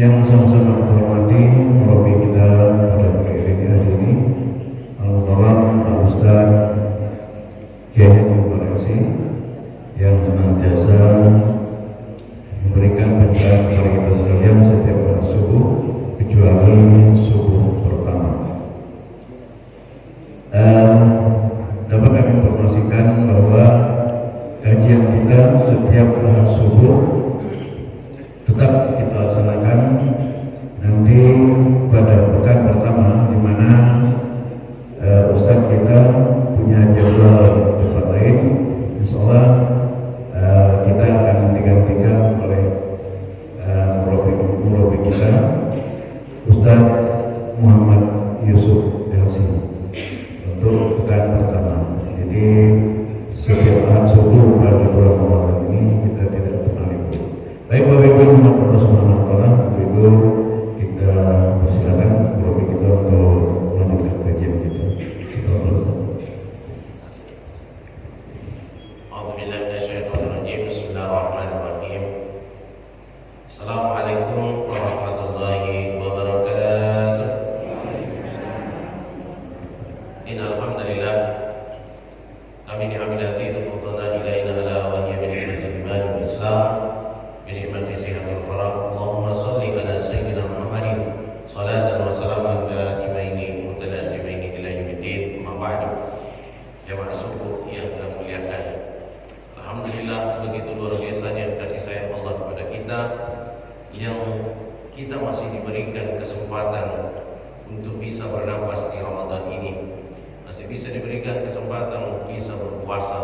Yang sama-sama kita hormati murabi kita pada hari ini Al-Mukarram Al-Ustaz Kiai Mubarasi yang senantiasa memberikan pencerahan kepada kita sekalian setiap hari subuh kecuali subuh pertama. Dapat kami informasikan bahwa kajian kita setiap hari subuh tetap kita laksanakan nanti pada pekan pertama, di mana Ustadz kita punya jadwal tempat lain. Insyaallah kita akan digantikan oleh murabi kita Ustadz Muhammad Yusuf Elsi untuk pekan pertama. Jadi setiap hari subuh pada bulan Ramadan ini kita tidak pernah libur. Baik, Bapak Ibu yang Allah Subhanahu wa taala, itu kita persilakan murabi kita untuk melanjutkan kajian kita. Assalamualaikum warahmatullahi wabarakatuh. Innal hamdalillah kami ni'amati tafadhalna ilaina ala wa hiya min ni'matil iman wal islam bi ni'mati sihatul farah. Allahumma shalli ala sayyidina Muhammadin salatan wa salaman daimaini mutalasimaini ila yaumiddin. Amma ba'du. Jamaah subuh yang kami muliakan, alhamdulillah begitu luar biasanya kasih sayang Allah kepada kita yang kita masih diberikan kesempatan untuk bisa bernapas di Ramadan ini, masih bisa diberikan kesempatan untuk bisa berpuasa,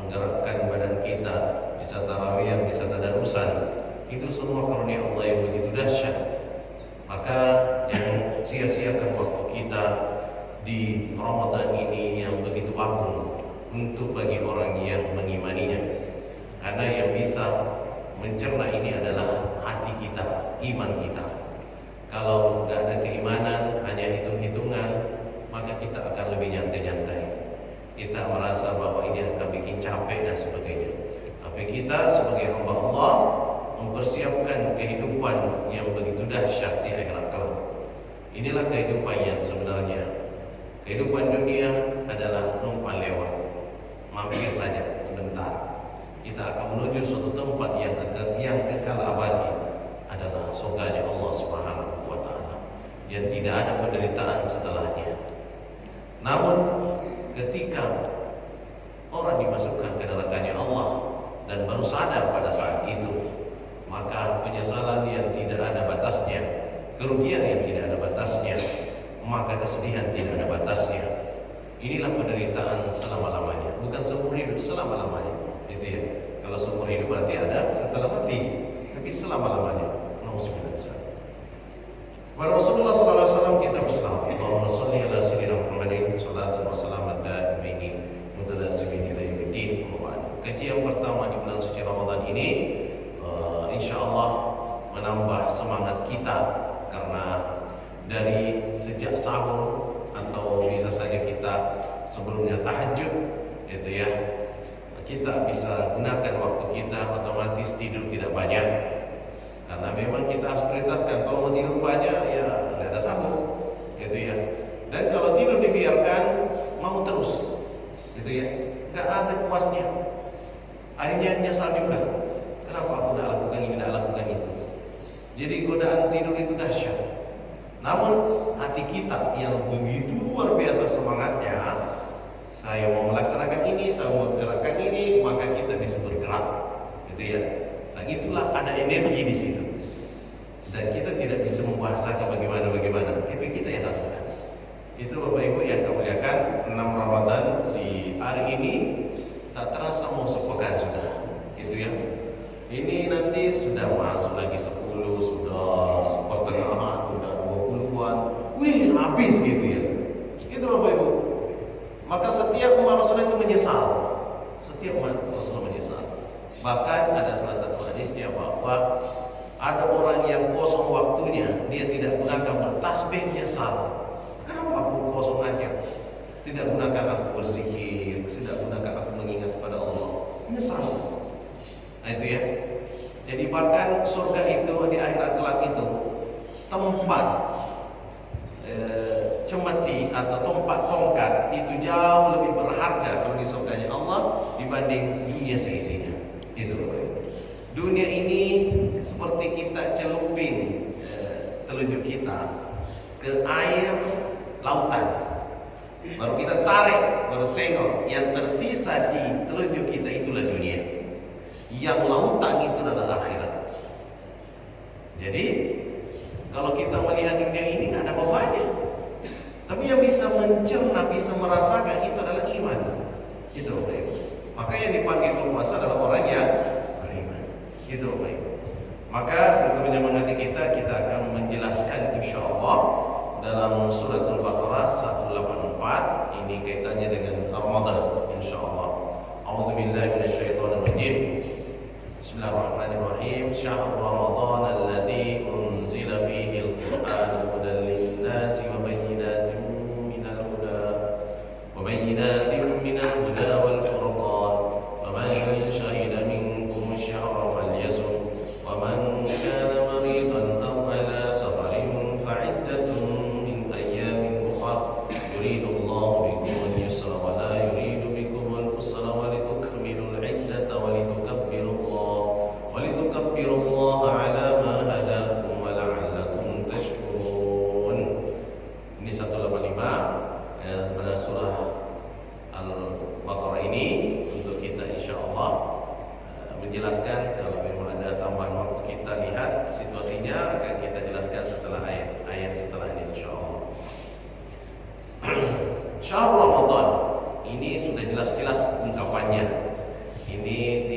menggerakkan badan kita, bisa tarawih, bisa tadarusan. Itu semua karunia Allah yang begitu dahsyat. Maka jangan sia-siakan waktu kita di Ramadan ini yang begitu agung untuk bagi orang yang mengimaninya. Karena yang bisa mencerna ini adalah hati kita, iman kita. Kalau nggak ada keimanan, hanya hitung-hitungan, maka kita akan lebih nyantai-nyantai. Kita merasa bahwa ini akan bikin capek dan sebagainya. Tapi kita sebagai hamba Allah mempersiapkan kehidupan yang begitu dahsyat di akhirat kelak. Inilah kehidupan yang sebenarnya. Kehidupan dunia adalah numpang lewat, mampir saja sebentar. Kita akan menuju suatu tempat yang kekal abadi, adalah surganya Allah Subhanahu wa taala, yang tidak ada penderitaan setelahnya. Namun ketika orang dimasukkan ke nerakanya Allah dan baru sadar pada saat itu, maka penyesalan yang tidak ada batasnya, kerugian yang tidak ada batasnya, maka kesedihan tidak ada batasnya. Inilah penderitaan selama-lamanya, bukan seumur hidup, selama-lamanya. Itu ya. Kalau seumur hidup berarti ada setelah mati, tapi selama-lamanya. Pada Rasulullah SAW kita berselawat, Allahumma shalli ala sayyidina Muhammadin salatan wa salaman daimaini mutalassimin ila yaumiddin. Kajian pertama di bulan suci Ramadan ini insyaallah menambah semangat kita, karena dari sejak sahur atau bisa saja kita sebelumnya tahajud, itu ya, kita bisa gunakan waktu kita, otomatis tidur tidak banyak. Karena memang kita harus prioritaskan, kalau mau tidur banyak ya tidak ada sahur, gitu ya. Dan kalau tidur dibiarkan mau terus, gitu ya, nggak ada puasnya. Akhirnya nyesal juga, kenapa aku tidak lakukan ini, tidak lakukan itu. Jadi godaan tidur itu dahsyat. Namun hati kita yang begitu luar biasa semangatnya, saya mau melaksanakan ini, saya mau gerakan ini, maka kita bisa bergerak, gitu ya. Nah itulah ada energi di situ. Dan kita tidak bisa membahasakan bagaimana, tapi kita yang rasakan. Itu Bapak Ibu yang kami muliakan, 6 Ramadan di hari ini tak terasa mau sepekan sudah, gitu ya. Ini nanti sudah masuk lagi 10, sudah pertengahan, sudah 20-an, wih habis gitu ya. Itu Bapak Ibu. Maka setiap umat Rasulullah itu menyesal. Setiap umat Rasulullah menyesal. Bahkan ada salah satu hadisnya bahwa ada orang yang kosong waktunya, dia tidak gunakan bertasbih, nyesal. Kenapa aku kosong aja? Tidak gunakan aku berzikir, tidak gunakan aku mengingat kepada Allah. Nyesal. Nah itu ya. Jadi bahkan surga itu di akhirat kelak itu tempat cemeti atau tempat tongkat itu jauh lebih berharga kalau di surganya Allah dibanding dunia seisinya. Itu dunia ini seperti kita celupin telunjuk kita ke air lautan, baru kita tarik, baru tengok yang tersisa di telunjuk kita itulah dunia. Yang lautan itu adalah akhirat. Jadi kalau kita melihat dunia ini nggak ada apa-apanya, tapi yang bisa mencerna, bisa merasakan itu adalah iman. Itu baik. Maka yang dipanggil penguasa adalah orang yang beriman. Itu baik. Maka untuk menyemangati kita akan menjelaskan insyaallah dalam suratul Baqarah 184. Ini kaitannya dengan Ramadan insyaallah. A'udzubillahi minasyaitonir rajim. Bismillahirrahmanirrahim. Syahrul Ramadan alladzi unzila fihi al-Qur'an hudan lin-nasi wa bayyinatin minal huda wal furqan. Faman syahida minkum ash-shahra falyasum wa man kana maridan aw ala safarin fa'iddatun min ayyamin ukhra. Yuridu Allahu bikum al-yusra wa la yuridu bikum al-usra wa litukmilu al-'iddata wa litukabbiru Allah ala ma hadakum wa la'allakum tashkurun. Ini 185 pada surah Al-Baqarah ini untuk kita insyaallah menjelaskan. Kalau memang ada tambahan waktu kita lihat situasinya akan kita jelaskan setelah ayat setelah ini insyaallah. Syahrul Ramadan ini sudah jelas-jelas ungkapannya. Ini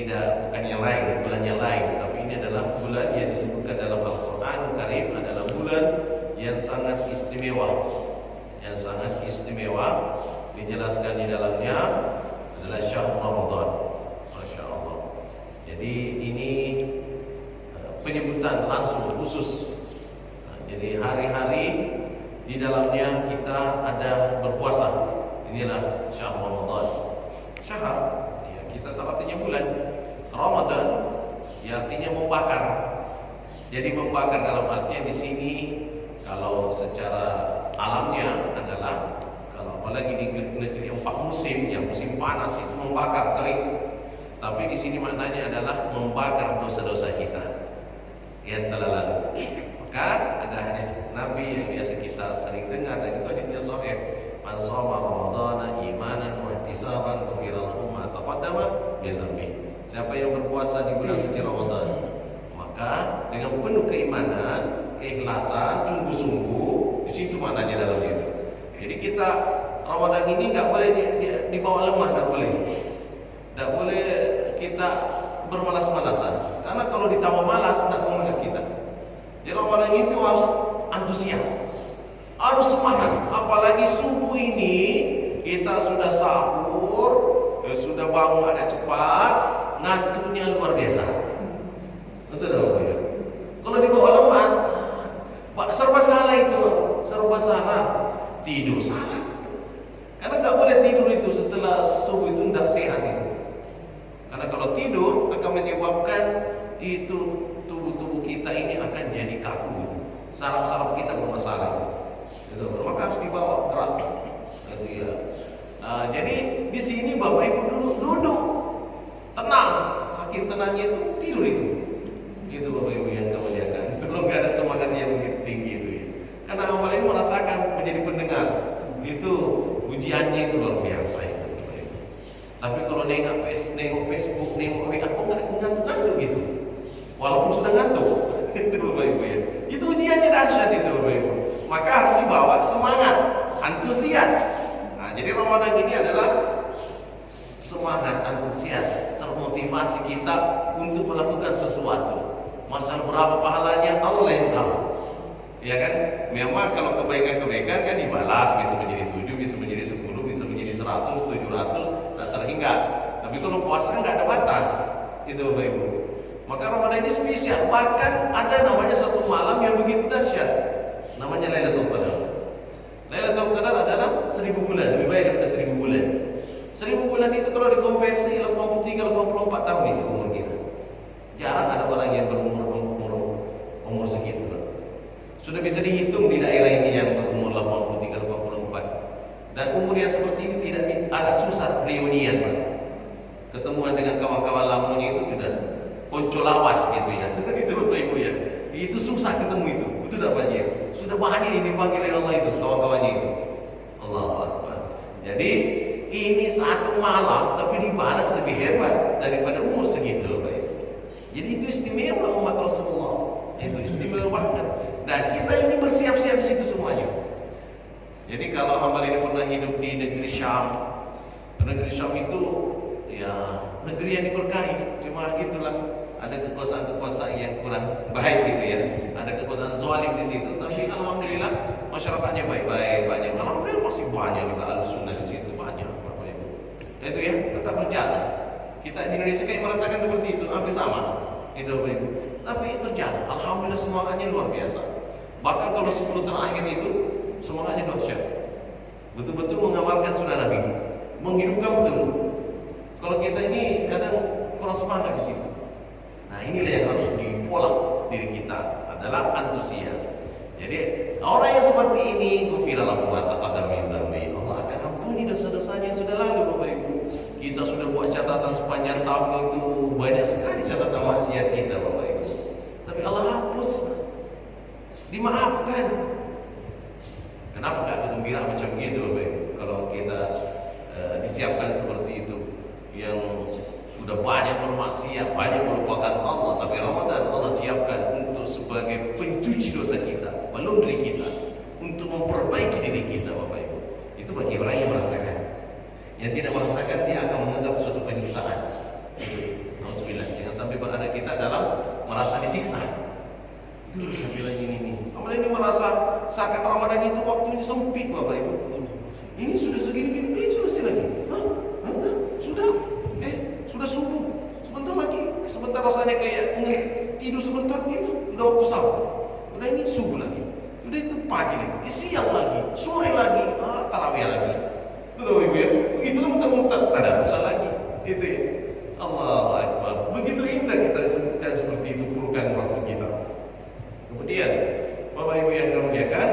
bukan yang lain, bulan yang lain, tapi ini adalah bulan yang disebutkan dalam Al-Qur'an Karim adalah bulan yang sangat istimewa. Yang sangat istimewa dijelaskan di dalamnya adalah syahrul Ramadan. Masya Allah. Jadi ini penyebutan langsung khusus. Jadi hari-hari di dalamnya kita ada berpuasa. Inilah syahrul Ramadan. Syahr, ya, kita tahu artinya bulan. Ramadan, ya artinya membakar. Jadi membakar dalam artian di sini kalau secara alamnya adalah apalagi di negeri 4 musim, yang musim panas itu membakar kering. Tapi di sini maknanya adalah membakar dosa-dosa kita yang telah lalu. Maka ada hadis Nabi yang biasa kita sering dengar dan itu hadisnya sahih. Man shoma ramadhana imanan wa ihtisaban ghufira lahu ma taqaddama min dhanbi. Siapa yang berpuasa di bulan suci Ramadan, maka dengan penuh keimanan, keikhlasan, sungguh-sungguh, di situ maknanya dalam itu. Jadi kita Ramadan ini nggak boleh dibawa lemah, nggak boleh kita bermalas-malasan. Karena kalau ditambah malas, nggak semangat kita. Jadi Ramadan itu harus antusias, harus semangat. Apalagi subuh ini kita sudah sahur, sudah bangun agak cepat, ngantuknya luar biasa. Betul tak ya? Kalau dibawa lemas, serba salah itu, serba salah. Tidur salah. Karena nggak boleh tidur itu setelah subuh itu tidak sehat itu. Karena kalau tidur akan menyebabkan itu tubuh kita ini akan jadi kaku. Saraf-saraf kita bermasalah. Itu. Maka harus dibawa gerak. Gitu ya. Nah, jadi di sini Bapak Ibu duduk tenang. Saking tenangnya itu tidur itu. Itu Bapak Ibu yang kami muliakan. Kalau nggak ada semangat yang begitu tinggi itu ya. Karena awal ini merasakan menjadi pendengar itu ujiannya itu luar biasa itu. Tapi kalau nengok Facebook, nengok WA, kok nggak ngantuk gitu. Walaupun sudah ngantuk, itu Bapak Ibu ya. Itu ujiannya dahsyat itu Bapak Ibu. Maka harus dibawa semangat, antusias. Nah, jadi Ramadan ini adalah semangat, antusias, termotivasi kita untuk melakukan sesuatu. Masalah berapa pahalanya Allah yang tahu. Ya kan, memang kalau kebaikan-kebaikan kan dibalas, bisa menjadi 7, bisa menjadi 10, bisa menjadi 100, 700, tak terhingga. Tapi kalau puasa kan nggak ada batas, itu Bapak Ibu. Maka Ramadan ini spesial, bahkan ada namanya satu malam yang begitu dahsyat, namanya Lailatul Qadar. Lailatul Qadar adalah 1000 bulan, lebih baik daripada 1000 bulan. 1000 bulan itu kalau dikonversi 83-84 tahun itu umur kita. Jarang ada orang yang berumur segitu. Sudah bisa dihitung di daerah ini yang berumur 83, 84. Dan umur yang seperti ini agak susah reunian, Pak. Ketemuan dengan kawan-kawan lamanya itu sudah ponco lawas gitu ya. Itu Bapak Ibu ya. Itu susah ketemu itu. Itu tidak banyak. Sudah banyak ini dipanggil oleh Allah itu, kawan-kawannya itu. Allahu Akbar. Jadi ini satu malam tapi dibalas lebih hebat daripada umur segitu, Bapak Ibu. Jadi itu istimewa umat Rasulullah. Itu istimewa banget. Dan kita ini bersiap-siap di situ semuanya. Jadi kalau hamba ini pernah hidup di negeri Syam, negeri Syam itu ya negeri yang diberkahi. Cuma gitulah, ada kekuasaan-kekuasaan yang kurang baik gitu ya. Ada kekuasaan zalim di situ. Tapi alhamdulillah masyarakatnya baik-baik, banyak. Alhamdulillah masih banyak juga al-sunnah di situ, banyak Bapak Ibu. Itu ya tetap berjalan. Kita di Indonesia kayak merasakan seperti itu, hampir sama. Itu Bapak Ibu. Tapi berjalan. Alhamdulillah semangatnya luar biasa. Bahkan kalau 10 terakhir itu semangatnya dahsyat. Betul-betul mengamalkan sunnah Nabi, menghidupkan betul. Kalau kita ini kadang kurang semangat di situ. Nah inilah yang harus dipolak diri kita adalah antusias. Jadi orang yang seperti ini, ghufira lahu ma taqaddama min dzambi. Allah akan ampuni dosa-dosanya yang sudah lalu, Bapak Ibu. Kita sudah buat catatan sepanjang tahun itu, banyak sekali catatan maksiat kita, Bapak Ibu. Tapi Allah hapus, dimaafkan. Kenapa gak bergembira macam itu, Bapak Ibu? Kalau kita disiapkan seperti itu, yang sudah banyak bermaksiat, banyak melupakan Allah, tapi Ramadan Allah siapkan untuk sebagai pencuci dosa kita, laundry kita, untuk memperbaiki diri kita, Bapak Ibu. Itu bagi orang yang merasakan. Yang tidak merasakan, dia akan menganggap suatu penyiksaan. Alhamdulillah, jangan sampai berada kita dalam merasa disiksa. Itu saya bilang ini. Kemudian ini merasa seakan Ramadan itu waktunya sempit, Bapak Ibu. Ini sudah segini-gini, selesai lagi. Sudah subuh. Sebentar rasanya kayak tidur sebentar nih, udah waktu sahur. Udah ini subuh lagi. Udah itu pagi lagi, siang lagi, sore lagi, tarawih lagi. Itu Bapak Ibu ya. Begitulah muter-muter, tak ada urusan lagi. Itu ya. Allahu Akbar. Begitu indah kita disebutkan seperti itu pulukan waktu kita. Kemudian Bapak Ibu yang kami muliakan,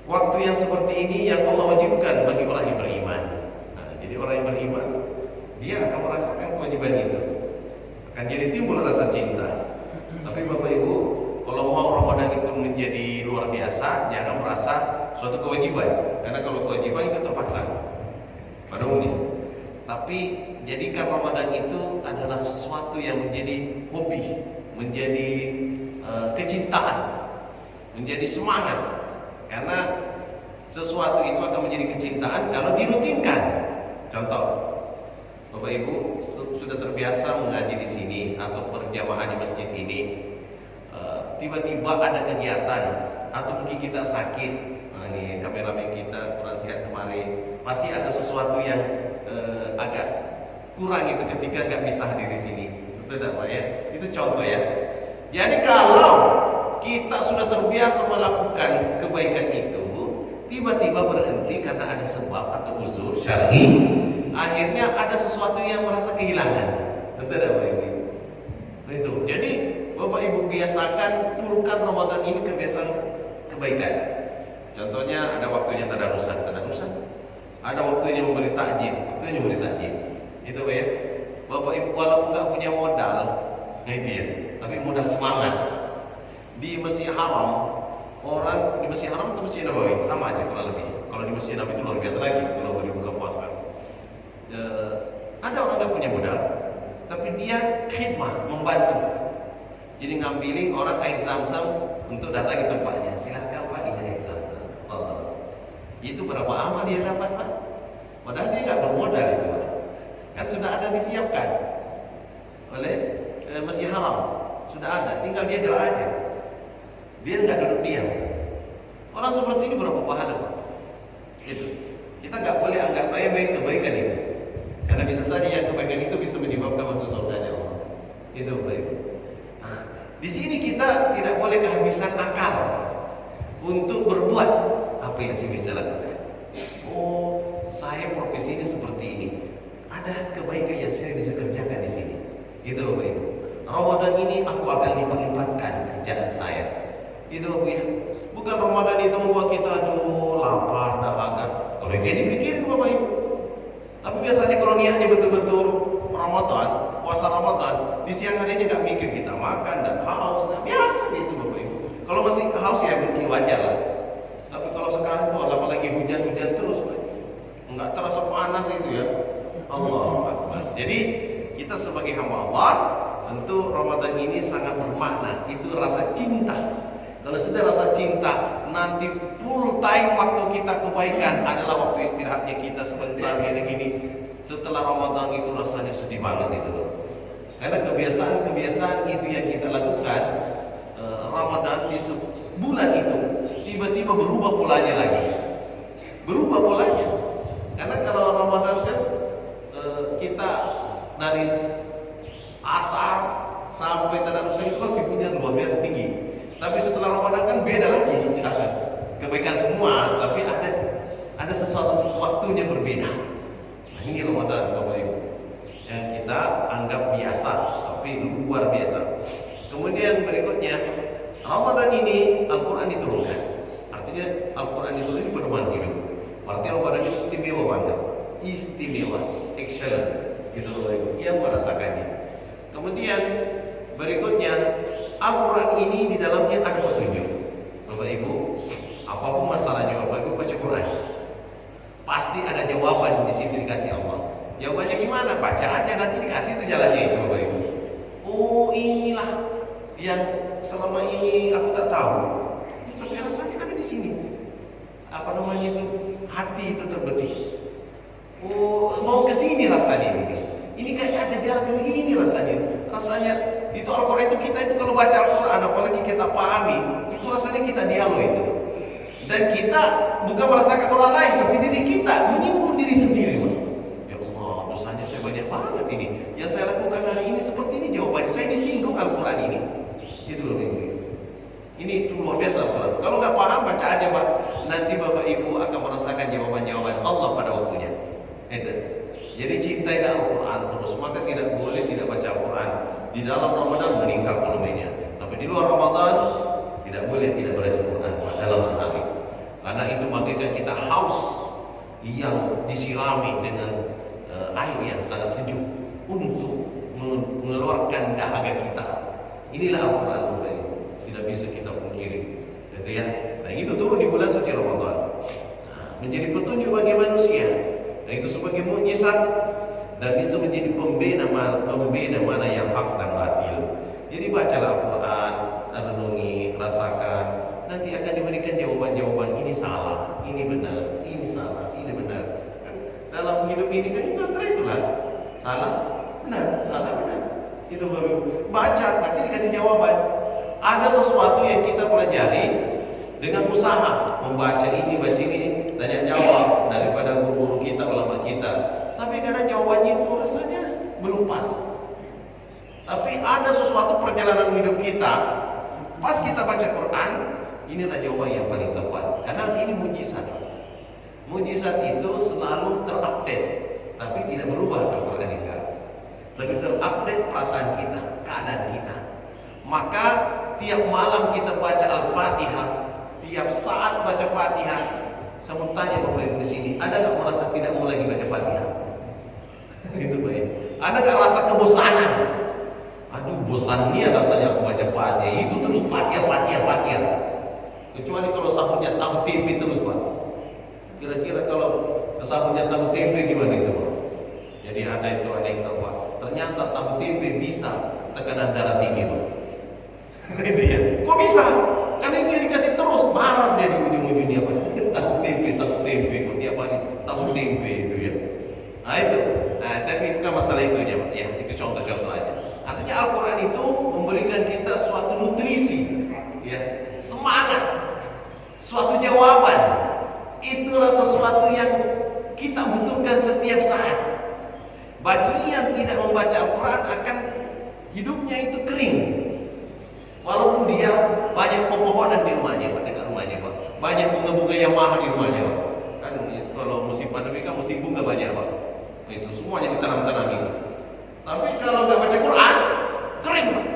waktu yang seperti ini yang Allah wajibkan bagi orang yang beriman. Nah, jadi orang yang beriman, dia akan merasakan kewajiban itu. Akan jadi timbul rasa cinta. Tapi Bapak Ibu, kalau mau Ramadan itu menjadi luar biasa, jangan merasa suatu kewajiban. Karena kalau kewajiban itu terpaksa pada umumnya. Tapi jadikan Ramadan itu adalah sesuatu yang menjadi hobi, menjadi kecintaan, menjadi semangat. Karena sesuatu itu akan menjadi kecintaan kalau dirutinkan. Contoh, Bapak Ibu sudah terbiasa mengaji di sini atau berjamaah di masjid ini. Tiba-tiba ada kegiatan atau mungkin kita sakit. Ini kameramen kita kurang sehat kemarin. Pasti ada sesuatu yang agak kurang itu ketika nggak bisa hadir di sini. Betul tidak Pak ya? Itu contoh ya. Jadi kalau kita sudah terbiasa melakukan kebaikan itu, tiba-tiba berhenti karena ada sebab atau uzur syar'i, akhirnya ada sesuatu yang merasa kehilangan. Betul tidak Bapak Ibu? Itu. Jadi Bapak Ibu biasakan pulukan Ramadan ini kebiasaan kebaikan. Contohnya ada waktunya tadarusan. Ada waktunya memberi takjil, Itu Pak ya. Bapak Ibu walaupun nggak punya modal, itu ya, tapi modal semangat. Di Masjid Haram, orang di Masjid Haram atau Masjid Nabawi sama aja kurang lebih. Kalau di Masjid Nabawi itu luar biasa lagi kalau beri buka puasa. Ada orang nggak punya modal, tapi dia khidmah, membantu. Jadi ngambilin orang air zam-zam untuk datang ke tempatnya. Silahkan Pak, ini air zam-zam. Itu berapa amal dia dapat Pak? Padahal dia nggak bermodal itu Pak. Kan sudah ada disiapkan oleh Masjid Haram, sudah ada, tinggal dia gerak aja. Dia nggak duduk diam. Orang seperti ini berapa pahala Pak? Itu kita nggak boleh anggap remeh kebaikan itu, karena bisa saja yang kebaikan itu bisa menyebabkan masuk surga Allah. Itu baik. Nah, di sini kita tidak boleh kehabisan akal untuk berbuat apa yang sih bisa lakukan. Oh, saya profesinya seperti ini. Ada kebaikan yang saya bisa kerjakan di sini. Itu Bapak Ibu. Ramadan ini aku akan lipat-lipatkan kerjaan saya. Itu Bapak ya. Bukan Ramadan itu membuat kita aduh lapar, dahaga. Kalau itu yang dipikirin Bapak Ibu. Tapi biasanya kalau niatnya betul-betul Ramadan, puasa Ramadan, di siang hari ini nggak mikir kita makan dan haus, nah, biasa gitu Bapak Ibu. Kalau masih haus ya mungkin wajar lah. Tapi kalau sekarang tuh apalagi hujan-hujan terus, nggak terasa panas itu ya. Allahu Akbar. Jadi kita sebagai hamba Allah, tentu Ramadan ini sangat bermakna. Itu rasa cinta. Kalau sudah rasa cinta, nanti full time waktu kita kebaikan adalah waktu istirahatnya kita sebentar gini-gini. Setelah Ramadan itu rasanya sedih banget itu. Karena kebiasaan-kebiasaan itu yang kita lakukan Ramadan di bulan itu tiba-tiba berubah polanya lagi. Berubah polanya. Karena kalau Ramadan kan kita dari asar sampai tadarus itu kan sibuknya luar biasa tinggi. Tapi setelah Ramadan kan beda lagi cara kebaikan semua, tapi ada sesuatu waktunya berbeda. Nah, ini Ramadan Bapak Ibu yang kita anggap biasa, tapi luar biasa. Kemudian berikutnya Ramadan ini Al-Quran diturunkan. Artinya Al-Quran diturunkan di pedoman hidup. Artinya Ramadan ini istimewa banget, istimewa, excellent. Gitu Bapak Ibu yang merasakannya. Kemudian berikutnya Al-Quran ini di dalamnya ada petunjuk. Bapak Ibu, apapun masalahnya Bapak Ibu baca Quran, pasti ada jawaban di situ dikasih Allah. Jawabannya gimana? Baca aja nanti dikasih itu jalannya itu Bapak Ibu. Oh inilah yang selama ini aku tak tahu, tapi rasanya ada di sini. Apa namanya itu? Hati itu terbetik. Oh mau ke sini rasanya ini. Ini kayak ada jalan begini rasanya. Rasanya itu Al-Quran itu kita itu kalau baca Al-Quran apalagi kita pahami, itu rasanya kita dialog itu. Dan kita bukan merasakan orang lain, tapi diri kita menyinggung diri sendiri. Ya Allah, dosanya saya banyak banget ini. Yang saya lakukan hari ini seperti ini jawabannya. Saya disinggung Al-Quran ini. Itu loh ini. Ini itu luar biasa Al-Quran. Kalau nggak paham baca aja Pak. Nanti Bapak Ibu akan merasakan jawaban-jawaban Allah pada waktunya. Itu. Jadi cintai Al-Quran terus. Maka tidak boleh tidak baca Al-Quran. Di dalam Ramadan meningkat volumenya. Tapi di luar Ramadan tidak boleh tidak baca Al-Quran dalam sehari. Karena itu bagaikan kita haus yang disirami dengan air yang sangat sejuk untuk mengeluarkan dahaga kita. Inilah Al-Quran Bapak Ibu. Tidak bisa kita pungkiri. Gitu ya. Nah itu turun di bulan suci Ramadan. Menjadi petunjuk bagi manusia. Dan itu sebagai mukjizat dan bisa menjadi pembeda mana yang hak dan batil. Jadi bacalah Al-Quran, renungi, rasakan. Nanti akan diberikan jawaban-jawaban ini salah, ini benar, ini salah, ini benar. Kan dalam hidup ini kan itu antara itulah salah, benar, salah, benar. Itu baru baca nanti dikasih jawaban. Ada sesuatu yang kita pelajari dengan usaha membaca ini, baca ini, tanya jawab daripada guru-guru kita, ulama kita. Tapi kadang jawabannya itu rasanya belum pas. Tapi ada sesuatu perjalanan hidup kita, pas kita baca Quran, inilah jawaban yang paling tepat. Karena ini mujizat. Mujizat itu selalu terupdate, tapi tidak berubah Al-Quran ini. Lebih terupdate perasaan kita, keadaan kita. Maka tiap malam kita baca Al-Fatihah, tiap saat baca Fatihah. Saya mau tanya Bapak Ibu di sini, ada nggak merasa tidak mau lagi baca Fatihah? Itu baik. Ada nggak rasa kebosanan? Aduh, bosannya rasanya aku baca Fatihah. Itu terus Fatihah. Kecuali kalau sahurnya tahu tempe terus Pak. Kira-kira kalau sahurnya tahu tempe gimana itu Pak? Jadi ada yang tahu Pak. Ternyata tahu tempe bisa tekanan darah tinggi Pak. Itu ya. Kok bisa? Karena itu yang dikasih terus, marah jadi ujung-ujungnya Pak. Tahu tempe kok tiap hari tahu tempe itu ya. Nah itu. Nah, tapi bukan masalah itunya Pak. Ya, itu contoh-contoh aja. Artinya Al-Quran itu memberikan kita suatu nutrisi, ya, semangat, suatu jawaban. Itulah sesuatu yang kita butuhkan setiap saat. Bagi yang tidak membaca Al-Quran akan hidupnya itu kering. Walaupun dia banyak pepohonan di rumahnya, Pak, dekat rumahnya, Pak. Banyak bunga-bunga yang mahal di rumahnya, Pak. Kan kalau musim pandemi kan musim bunga banyak, Pak. Itu semuanya ditanam-tanami. Tapi kalau nggak baca Quran, kering, Pak.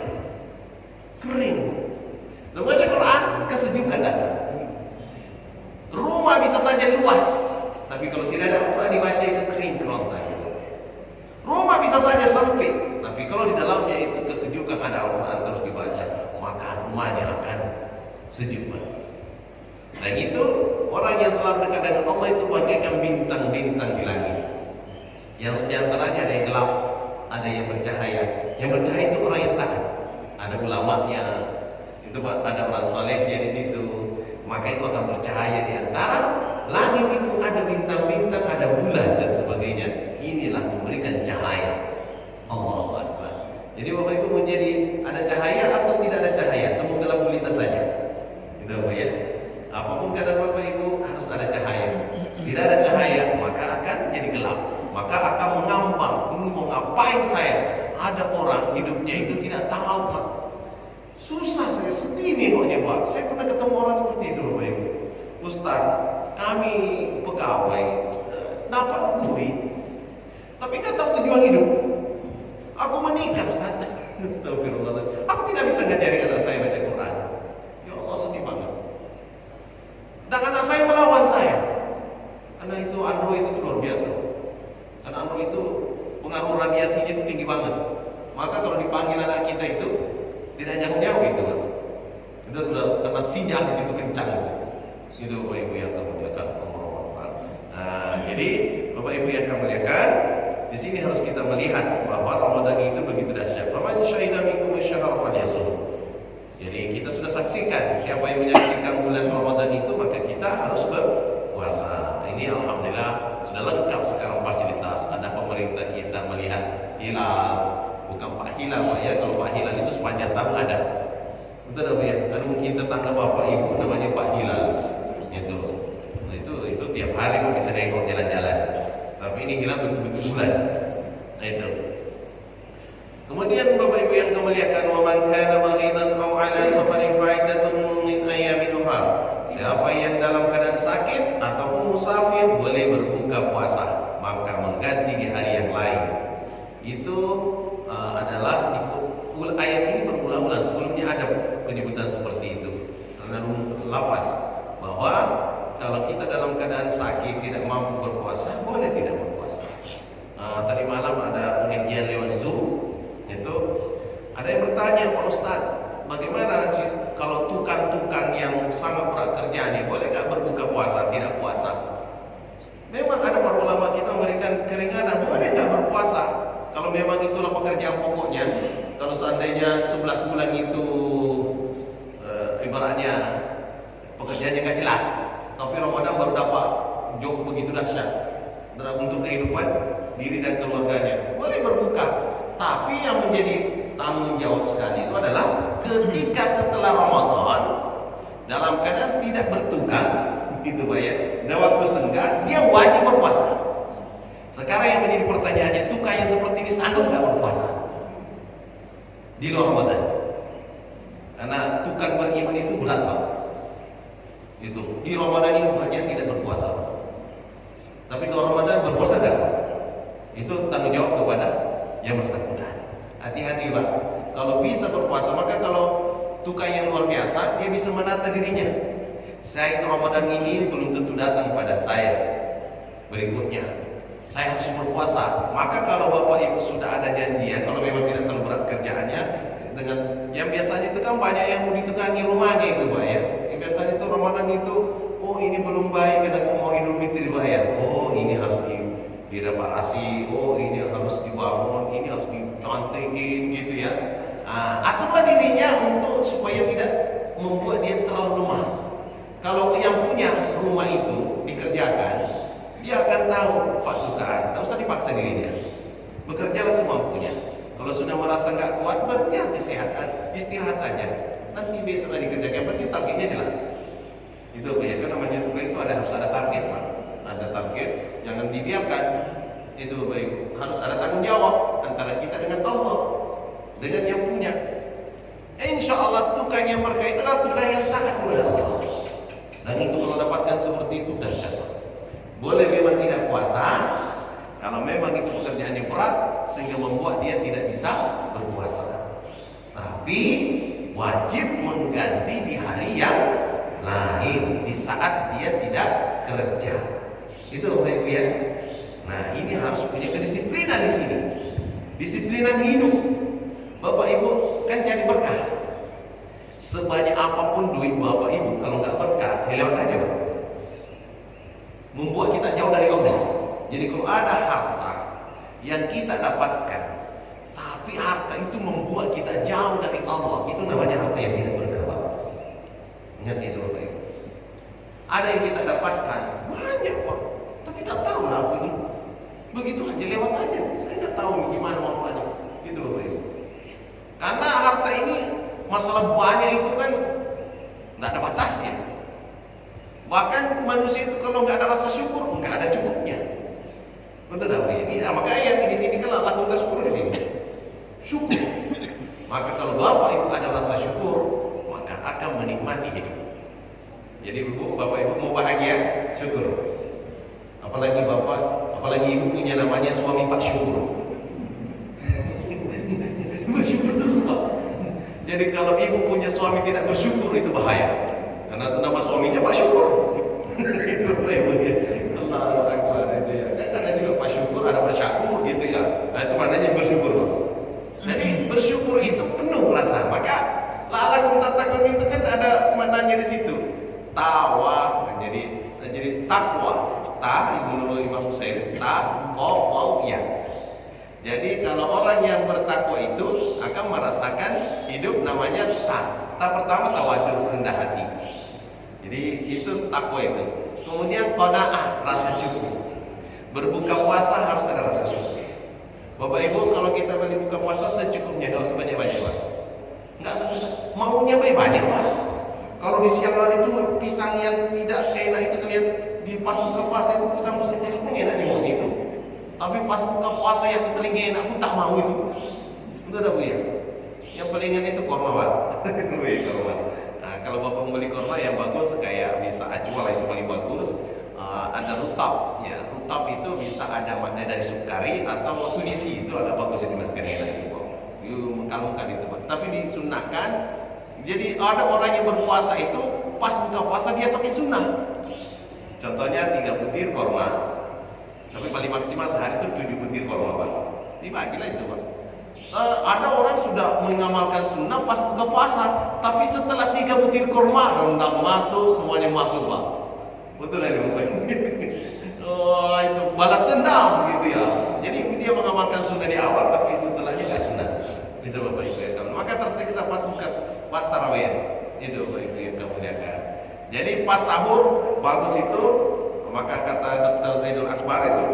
Kering. Dan baca Quran kesejukan datang. Rumah bisa saja luas, tapi kalau tidak ada Al-Quran dibaca itu kering kerontan. Rumah bisa saja sempit, tapi kalau di dalamnya itu kesejukan, ada Al-Quran terus dibaca, maka rumahnya akan sejuk. Dan itu orang yang selalu dekat dengan Allah itu bagaikan bintang-bintang di langit. Yang diantaranya ada yang gelap, ada yang bercahaya. Yang bercahaya itu orang yang taat. Ada ulamanya, itu ada orang salehnya di situ. Maka itu akan bercahaya di antara langit itu, ada bintang-bintang, ada bulan dan sebagainya. Inilah memberikan cahaya. Allahu Akbar. Jadi Bapak Ibu menjadi ada cahaya atau tidak ada cahaya, temu dalam gulita saja. Itu Bapak ya. Apapun keadaan Bapak Ibu harus ada cahaya. Tidak ada cahaya maka akan jadi gelap. Maka akan mengambang. Ini mau ngapain saya? Ada orang hidupnya itu tidak tahu Pak. Susah, saya sedih nih koknya Pak. Saya pernah ketemu orang seperti itu Bapak Ibu. Ustaz, kami pegawai dapat duit, tapi nggak tahu tujuan hidup. Aku menikah Ustaz. Astagfirullahaladzim. Aku tidak bisa ngajarin anak saya baca Quran. Ya Allah, sedih banget. Dan anak saya melawan saya. Karena itu Android itu luar biasa. Karena Android itu pengaruh radiasinya itu tinggi banget. Maka kalau dipanggil anak kita itu tidak nyahu-nyahu itu Pak. Itu sudah karena sinyal di situ kencang. Itu Bapak Ibu yang kemuliakan Allah. Nah, jadi Bapak Ibu yang kemuliakan, di sini harus kita melihat bahwa Ramadan itu begitu dahsyat. Faman syahida minkum asy-syahr falyasum. Jadi kita sudah saksikan siapa yang menyaksikan bulan Ramadan itu, maka kita harus berpuasa. Ini alhamdulillah sudah lengkap sekarang fasilitas. Ada pemerintah kita melihat hilal, bukan Pak Hilal Pak ya. Kalau Pak Hilal itu sepanjang tahun ada. Betul tak ya? Ada mungkin tetangga Bapak Ibu namanya Pak Hilal. Itu tiap hari kok bisa nengok jalan-jalan. Tapi ini hilal betul-betul bulan. Nah itu. Kemudian Bapak Ibu yang kemuliakan, wa man kana maghidan aw ala safarin fa'iddatun min ayyamin ukhra. Siapa yang dalam keadaan sakit ataupun musafir boleh berbuka puasa, maka mengganti di hari yang lain. Itu adalah ayat ini berulang-ulang. Sebelumnya ada penyebutan seperti itu. Karena lafaz bahwa kalau kita dalam keadaan sakit tidak mampu berpuasa, boleh tidak berpuasa. Tadi malam ada pengajian lewat Zoom. Itu ada yang bertanya, Pak Ustaz, bagaimana kalau tukang-tukang yang sangat berat kerjanya boleh nggak berbuka puasa, tidak puasa? Memang ada para ulama kita memberikan keringanan, boleh nggak berpuasa kalau memang itulah pekerjaan pokoknya. Kalau seandainya 11 bulan itu ibaratnya pekerjaannya nggak jelas, tapi Ramadan baru dapat job begitu dahsyat untuk kehidupan diri dan keluarganya, boleh berbuka. Tapi yang menjadi tanggung jawab sekali itu adalah ketika setelah Ramadan dalam keadaan tidak bertukang, gitu Pak ya, dan waktu senggang, dia wajib berpuasa. Sekarang yang menjadi pertanyaannya, tukang yang seperti ini sanggup nggak berpuasa di luar Ramadan? Karena tukang beriman itu berat Pak. Itu di Ramadan ini banyak tidak berpuasa, tapi di luar Ramadan berpuasa nggak? Itu tanggung jawab kepada yang bersangkutan. Hati-hati Pak. Kalau bisa berpuasa, maka kalau tukang yang luar biasa, dia bisa menata dirinya. Saya Ramadan ini belum tentu datang pada saya. Berikutnya, saya harus berpuasa. Maka kalau Bapak Ibu sudah ada janjian, kalau memang tidak terlalu berat kerjaannya, dengan yang biasanya itu kan banyak yang mau ditukangi rumahnya itu Pak ya. Biasanya itu Ramadan itu, oh ini belum baik, karena mau Idul Fitri dibayar. Oh ini harus direparasi, oh ini harus dibangun, ini harus dicantikin gitu ya. Aturlah dirinya untuk supaya tidak membuat dia terlalu lemah. Kalau yang punya rumah itu dikerjakan, dia akan tahu Pak Tukan, tidak usah dipaksa dirinya. Bekerjalah semampunya. Kalau sudah merasa nggak kuat, berarti kesehatan, istirahat aja. Nanti besok dikerjakan, yang penting targetnya jelas. Itu ya, kan namanya tukang itu harus ada target Pak. Ada target, jangan dibiarkan. Itu baik, harus ada tanggung jawab antara kita dengan Allah, dengan yang punya. Insya Allah tukang yang berkaitan adalah tukang yang taat kepada Allah. Dan itu kalau dapatkan seperti itu dahsyat. Boleh memang tidak puasa, kalau memang itu pekerjaan yang berat sehingga membuat dia tidak bisa berpuasa. Tapi wajib mengganti di hari yang lahir, di saat dia tidak kerja. Itu Bapak Ibu ya. Nah, ini harus punya kedisiplinan di sini. Disiplinan hidup. Bapak Ibu kan cari berkah. Sebanyak apapun duit Bapak Ibu, kalau nggak berkah, lewat aja Pak. Membuat kita jauh dari Allah. Jadi kalau ada harta yang kita dapatkan, tapi harta itu membuat kita jauh dari Allah, itu namanya harta yang tidak berkah Pak. Ingat itu Bapak Ibu. Ada yang kita dapatkan banyak Pak, tapi tak tahu lah apa ini. Begitu aja lewat aja. Saya nggak tahu gimana manfaatnya. Itu Bapak Ibu. Karena harta ini masalah banyak itu kan nggak ada batasnya. Bahkan manusia itu kalau nggak ada rasa syukur nggak ada cukupnya. Betul tak? Ini maka ayat di sini kan lakukan syukur di sini. Syukur. Maka kalau Bapak Ibu ada rasa syukur, maka akan menikmati hidup. Jadi Bapak Ibu mau bahagia, syukur. Apalagi Ibu punya namanya suami Pak Syukur. Bersyukur terus Pak. Jadi kalau Ibu punya suami tidak bersyukur itu bahaya. Karena nama suaminya Pak Syukur. Itu Bapak Ibu. Allahu Akbar itu ya. Kan ada juga Pak Syukur, ada Pak Syakur gitu ya. Nah, itu maknanya bersyukur Pak. Jadi bersyukur itu penuh rasa. Maka la'alakum tattaqun itu kan ada maknanya di situ. Tawa, jadi takwa. Menurut Imam Husain, taqwa ya. Jadi kalau orang yang bertakwa itu akan merasakan hidup namanya ta pertama tawadu, rendah hati. Jadi itu takwa itu. Kemudian qanaah, rasa cukup. Berbuka puasa harus ada rasa syukur. Bapak Ibu kalau kita beli buka puasa secukupnya, enggak usah banyak-banyak Pak. Enggak sebentar. Maunya banyak Pak. Kalau di siang hari itu pisang yang tidak enak itu kalian di pas buka puasa itu pisang busuk-busuk enak nih itu. Tapi pas buka puasa yang paling enak pun tak mau itu. Itu ada Bu ya. Yang paling enak itu korma Pak. Itu ya korma. Nah, kalau Bapak membeli korma yang bagus kayak bisa acual itu paling bagus. Ada rutab ya. Rutab itu bisa ada makna dari sukari atau tunisi, itu agak bagus itu makan enak itu Pak. Mengkalungkan itu Pak. Tapi disunahkan. Jadi ada orang yang berpuasa itu pas buka puasa dia pakai sunnah. Contohnya 3 butir korma. Tapi paling maksimal sehari itu 7 butir korma Pak. Dibagilah itu Pak. Ada orang sudah mengamalkan sunnah pas buka puasa, tapi setelah 3 butir korma rendang masuk, semuanya masuk Pak. Betul ya Bapak? Oh itu balas dendam gitu ya. Jadi dia mengamalkan sunnah di awal, tapi setelahnya nggak sunnah. Itu Bapak Ibu ya. Maka tersiksa pas tarawih. Itu Bapak Ibu yang kemuliakan. Jadi pas sahur bagus itu. Maka kata Dr. Zaidul Akbar itu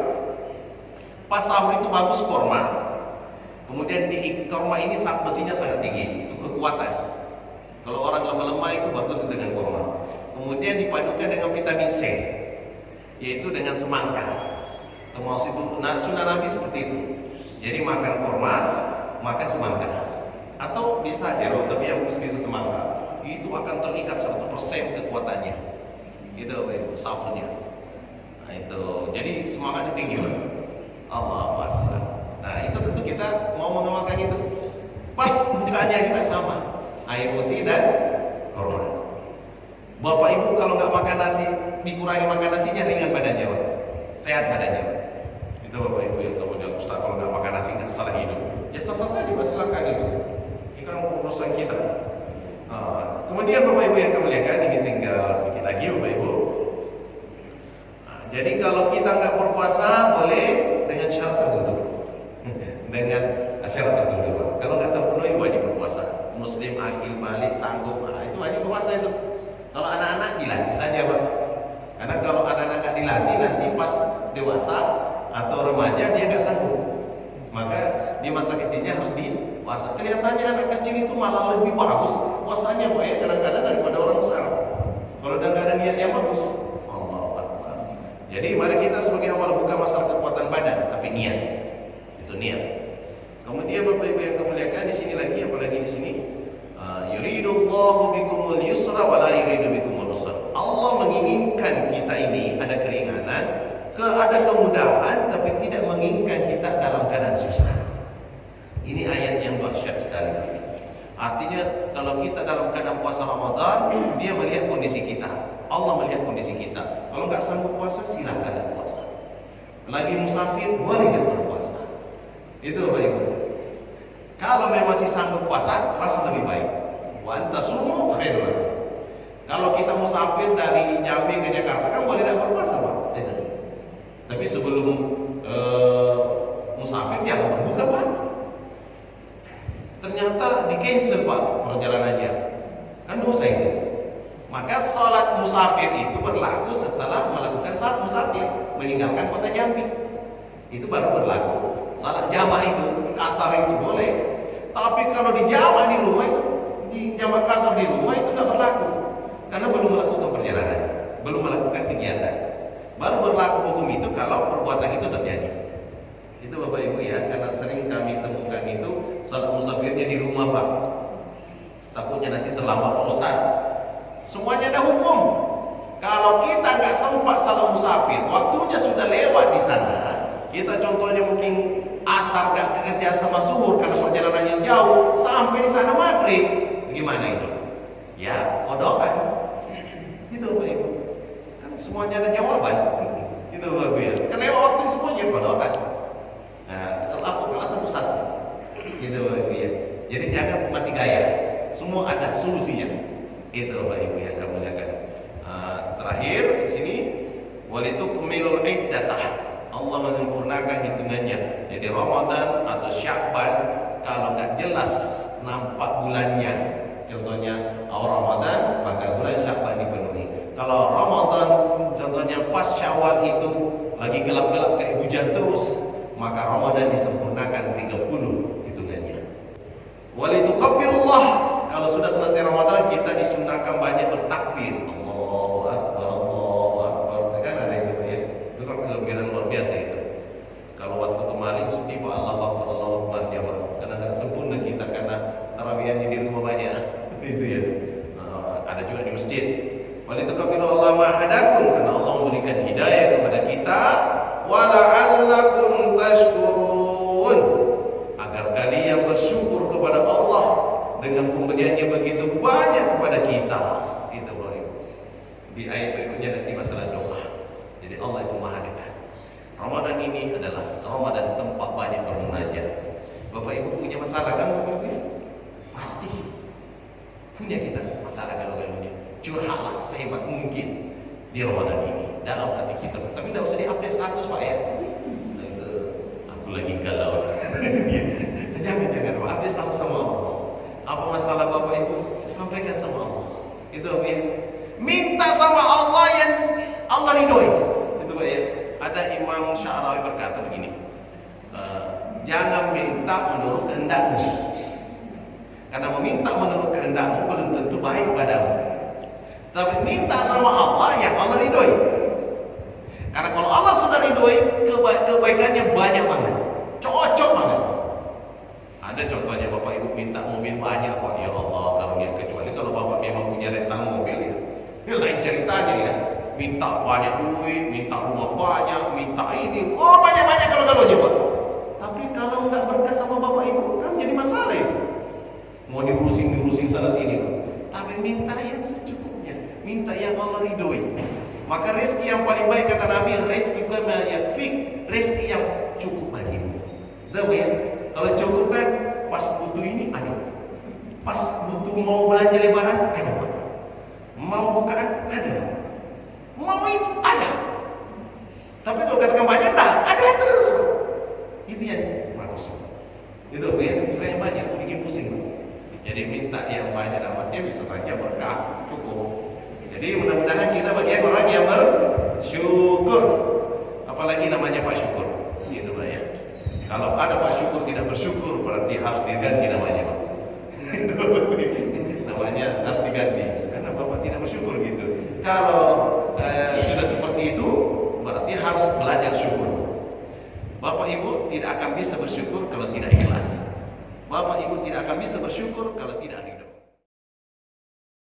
pas sahur itu bagus korma. Kemudian di korma ini besinya sangat tinggi, itu kekuatan. Kalau orang lemah-lemah itu bagus dengan korma. Kemudian dipadukan dengan vitamin C, yaitu dengan semangka. Termasuk itu sunnah Nabi seperti itu. Jadi makan korma, makan semangka. Atau bisa jeruk, tapi yang bisa semangka. Itu akan terikat 100% kekuatannya. Itu sahurnya. Nah, itu. Jadi semangatnya tinggi Pak. Allahu Akbar. Nah, itu tentu kita mau mengamalkan itu. Pas bukaannya juga sama. Air putih dan korma. Bapak Ibu kalau nggak makan nasi, dikurangi makan nasinya, ringan badannya Pak. Sehat badannya. Itu Bapak Ibu yang kemudian Ustaz kalau nggak makan nasi nggak salah hidup. Ya sah-sah saja Pak, silakan itu. Ini kan urusan kita. Kemudian Bapak Ibu yang kemuliakan, ini tinggal sedikit lagi Bapak Ibu. Jadi kalau kita nggak berpuasa boleh dengan syarat tertentu. Dengan syarat tertentu Pak. Kalau nggak terpenuhi wajib berpuasa. Muslim akil balik sanggup, itu wajib berpuasa itu. Kalau anak-anak dilatih saja Pak. Karena kalau anak-anak nggak dilatih nanti pas dewasa atau remaja dia nggak sanggup. Maka di masa kecilnya harus dipuasa. Kelihatannya anak kecil itu malah lebih bagus puasanya Pak ya, kadang-kadang daripada orang besar. Kalau udah nggak ada niat yang bagus. Jadi mari kita sebagai awal buka masalah kekuatan badan, tapi niat. Itu niat. Kemudian Bapak Ibu yang kemuliakan di sini lagi, apalagi di sini, yuridullahu bikumul yusra wa la yuridu bikumul usra. Allah menginginkan kita ini ada keringanan, ada kemudahan, tapi tidak menginginkan kita dalam keadaan susah. Ini ayat yang dahsyat sekali. Artinya kalau kita dalam keadaan puasa Ramadan, dia melihat kondisi kita. Allah melihat kondisi kita. Kalau nggak sanggup puasa, silakan nggak puasa. Lagi musafir, boleh nggak berpuasa. Itu Bapak Ibu. Kalau memang masih sanggup puasa, puasa lebih baik. Wa antasumu khairun. Kalau kita musafir dari Jambi ke Jakarta kan boleh nggak berpuasa, Pak. Tapi sebelum musafir ya buka Pak. Ternyata di cancel Pak perjalanannya. Kan dosa itu. Maka sholat musafir itu berlaku setelah melakukan salat musafir, meninggalkan kota Jambi. Itu baru berlaku. Salat jamaah itu, kasar itu boleh. Tapi kalau di jamaah di rumah itu, di jamaah kasar di rumah itu nggak berlaku. Karena belum melakukan perjalanan, belum melakukan kegiatan. Baru berlaku hukum itu kalau perbuatan itu terjadi. Itu Bapak Ibu ya, karena sering kami temukan itu salat musafirnya di rumah Pak. Takutnya nanti terlambat Pak Ustaz. Semuanya ada hukum. Kalau kita nggak sempat salat musafir, waktunya sudah lewat di sana. Kita contohnya mungkin asar nggak kerja sama zuhur karena perjalanan yang jauh, sampai di sana maghrib. Bagaimana itu? Ya, kodokan. Itu Bapak Ibu. Kan semuanya ada jawaban. Itu Bapak Ibu ya. Karena waktu semuanya kodokan. Nah, setelah aku kelas satu-satu. Gitu Bapak Ibu ya. Jadi jangan mati gaya. Semua ada solusinya. Itu Bapak Ibu yang kami muliakan. Terakhir di sini walitukmilul iddatah. Allah menyempurnakan hitungannya. Jadi Ramadan atau Sya'ban kalau nggak jelas nampak bulannya, contohnya awal Ramadan maka bulan Sya'ban dipenuhi. Kalau Ramadan contohnya pas Syawal itu lagi gelap-gelap kayak hujan terus, maka Ramadan disempurnakan 30 hitungannya. Walitukabbirullah, kalau sudah selesai Ramadan kita disunahkan banyak bertakbir. Allahu Akbar, Allahu Akbar. Kan ada itu ya. Itu kan kegembiraan luar biasa itu. Kalau waktu kemarin sedih Pak, Allahu Akbar, Allahu Akbar jawab. Karena nggak sempurna kita karena tarawihannya di rumah banyak. Itu ya. Ada juga di masjid. Walitukabbirullah ma'hadakum, karena Allah memberikan hidayah kepada kita. Wala'allakum tashkurun, agar kalian bersyukur kepada Allah dengan pemberiannya begitu banyak kepada kita. Itu Bapak Ibu. Di ayat berikutnya nanti masalah doa. Jadi Allah itu Maha dekat. Ramadan ini adalah Ramadan tempat banyak bermunajat. Bapak Ibu punya masalah kan Bapak Ibu? Pasti punya kita masalah galau-galaunya. Curhatlah sehebat mungkin di Ramadan ini dalam hati kita. Tapi tidak usah di-update status Pak ya. Itu aku lagi galau. Jangan Pak, update status sama Allah. Apa masalah Bapak Ibu? Saya sampaikan sama Allah. Itu Pak ya. Minta sama Allah yang Allah ridhoi. Itu Pak ya. Ada Imam Sya'rawi berkata begini. Jangan minta menurut kehendakmu. Karena meminta menurut kehendakmu belum tentu baik padamu. Tapi minta sama Allah yang Allah ridhoi. Karena kalau Allah sudah ridhoi, kebaikannya banyak banget. Cocok banget. Ada contohnya Bapak Ibu minta mobil banyak Pak, ya Allah karunia, kecuali kalau Bapak memang punya rental mobil ya. Ini lain ceritanya ya. Minta banyak duit, minta rumah banyak, minta ini, oh banyak-banyak kalau aja Pak. Tapi kalau nggak berkah sama Bapak Ibu kan jadi masalah itu. Mau diurusin sana sini Pak. Tapi minta yang secukupnya, minta yang Allah ridhoi. Maka rezeki yang paling baik kata Nabi, rezeki kama yakfik, rezeki yang cukup bagimu. Tahu ya? Kalau cukup kan pas butuh ini ada, pas butuh mau belanja lebaran ada Pak, mau bukaan ada, mau itu ada. Tapi kalau katakan banyak dah ada terus Pak. Itu yang bagus. Itu ya, bukan yang banyak, bikin pusing Pak. Jadi minta yang banyak dapatnya bisa saja berkah cukup. Jadi mudah-mudahan kita bagian orang yang bersyukur. Apalagi namanya Pak Syukur. Gitu Pak ya. Kalau ada Pak Syukur tidak bersyukur berarti harus diganti namanya Pak. Namanya harus diganti karena Bapak tidak bersyukur gitu. Kalau sudah seperti itu berarti harus belajar syukur. Bapak Ibu tidak akan bisa bersyukur kalau tidak ikhlas. Bapak Ibu tidak akan bisa bersyukur kalau tidak